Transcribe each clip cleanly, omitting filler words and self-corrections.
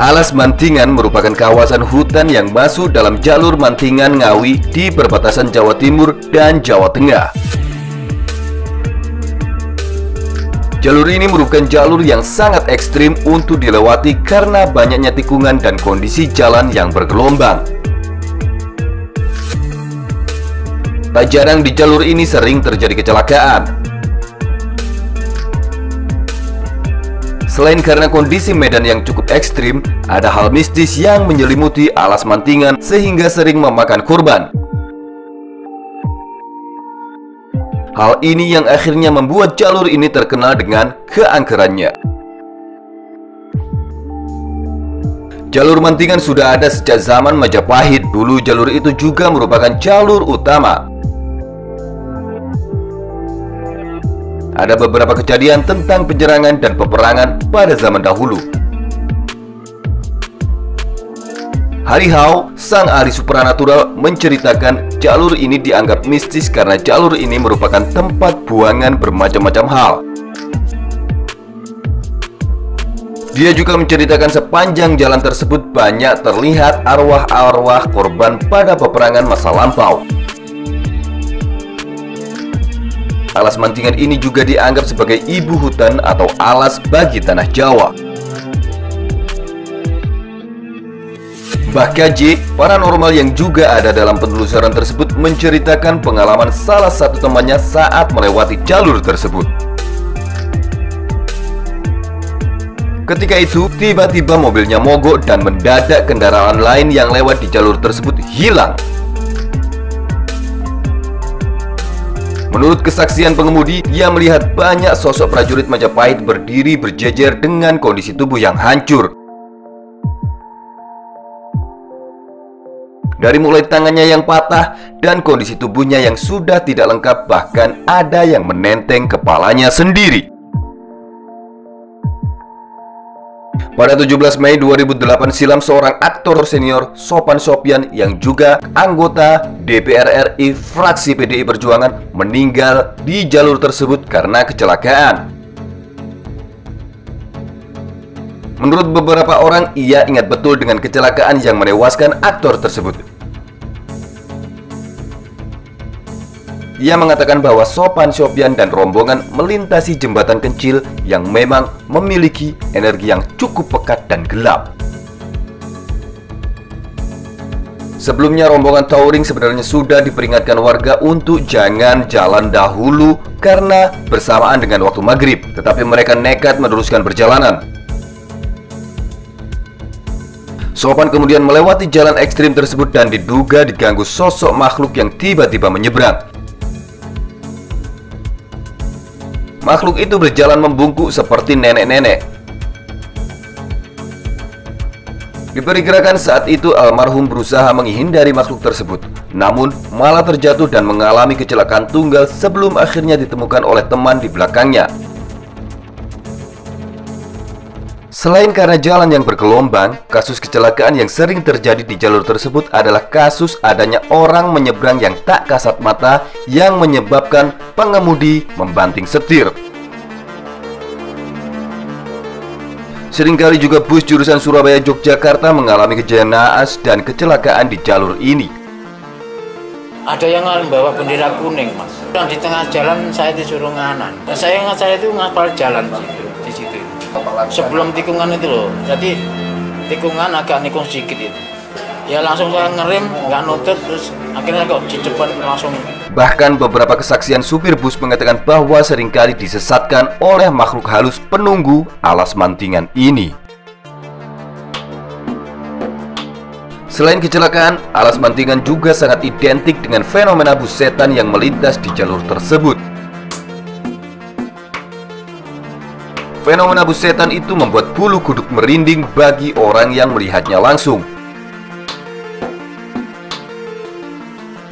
Alas Mantingan merupakan kawasan hutan yang masuk dalam jalur Mantingan Ngawi di perbatasan Jawa Timur dan Jawa Tengah. Jalur ini merupakan jalur yang sangat ekstrim untuk dilewati karena banyaknya tikungan dan kondisi jalan yang bergelombang. Tak jarang di jalur ini sering terjadi kecelakaan. Selain karena kondisi medan yang cukup ekstrim, ada hal mistis yang menyelimuti Alas Mantingan sehingga sering memakan korban. Hal ini yang akhirnya membuat jalur ini terkenal dengan keangkerannya. Jalur Mantingan sudah ada sejak zaman Majapahit. Dulu jalur itu juga merupakan jalur utama. Ada beberapa kejadian tentang penyerangan dan peperangan pada zaman dahulu. Harihau, sang ahli supranatural, menceritakan jalur ini dianggap mistis karena jalur ini merupakan tempat buangan bermacam-macam hal. Dia juga menceritakan sepanjang jalan tersebut banyak terlihat arwah-arwah korban pada peperangan masa lampau. Alas Mantingan ini juga dianggap sebagai ibu hutan atau alas bagi tanah Jawa. Mbah Kaji, paranormal yang juga ada dalam penelusuran tersebut, menceritakan pengalaman salah satu temannya saat melewati jalur tersebut. Ketika itu, tiba-tiba mobilnya mogok dan mendadak kendaraan lain yang lewat di jalur tersebut hilang. Menurut kesaksian pengemudi, ia melihat banyak sosok prajurit Majapahit berdiri berjejer dengan kondisi tubuh yang hancur. Dari mulai tangannya yang patah dan kondisi tubuhnya yang sudah tidak lengkap, bahkan ada yang menenteng kepalanya sendiri. Pada 17 Mei 2008 silam, seorang aktor senior, Sopan Sopyan, yang juga anggota DPR RI fraksi PDI Perjuangan, meninggal di jalur tersebut karena kecelakaan. Menurut beberapa orang, ia ingat betul dengan kecelakaan yang menewaskan aktor tersebut. Ia mengatakan bahwa Sopan Sopyan dan rombongan melintasi jembatan kecil yang memang memiliki energi yang cukup pekat dan gelap. Sebelumnya rombongan touring sebenarnya sudah diperingatkan warga untuk jangan jalan dahulu karena bersamaan dengan waktu maghrib, tetapi mereka nekat meneruskan perjalanan. Sopan kemudian melewati jalan ekstrim tersebut dan diduga diganggu sosok makhluk yang tiba-tiba menyeberang. Makhluk itu berjalan membungkuk seperti nenek-nenek. Diperkirakan saat itu almarhum berusaha menghindari makhluk tersebut, namun malah terjatuh dan mengalami kecelakaan tunggal sebelum akhirnya ditemukan oleh teman di belakangnya. Selain karena jalan yang bergelombang, kasus kecelakaan yang sering terjadi di jalur tersebut adalah kasus adanya orang menyeberang yang tak kasat mata yang menyebabkan pengemudi membanting setir. Seringkali juga bus jurusan Surabaya-Yogyakarta mengalami kejadian naas dan kecelakaan di jalur ini. Ada yang membawa bendera kuning, Mas. Dan di tengah jalan saya disuruh nganan. Dan saya itu ngapal jalan di situ. Sebelum tikungan itu loh. Jadi tikungan agak nikung sedikit itu. Ya langsung saya ngerem, nggak nutut, terus akhirnya kok di depan langsung Bahkan beberapa kesaksian supir bus mengatakan bahwa seringkali disesatkan oleh makhluk halus penunggu alas mantingan ini. Selain kecelakaan, alas mantingan juga sangat identik dengan fenomena bus setan yang melintas di jalur tersebut. Fenomena bus setan itu membuat bulu kuduk merinding bagi orang yang melihatnya langsung.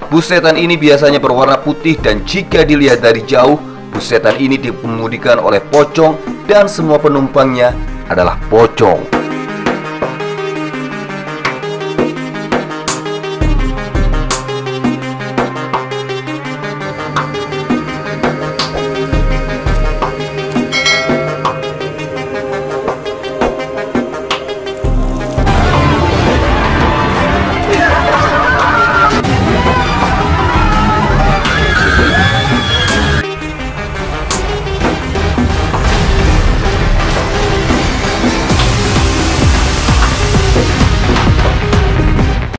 Bus setan ini biasanya berwarna putih dan jika dilihat dari jauh, bus setan ini dikemudikan oleh pocong dan semua penumpangnya adalah pocong.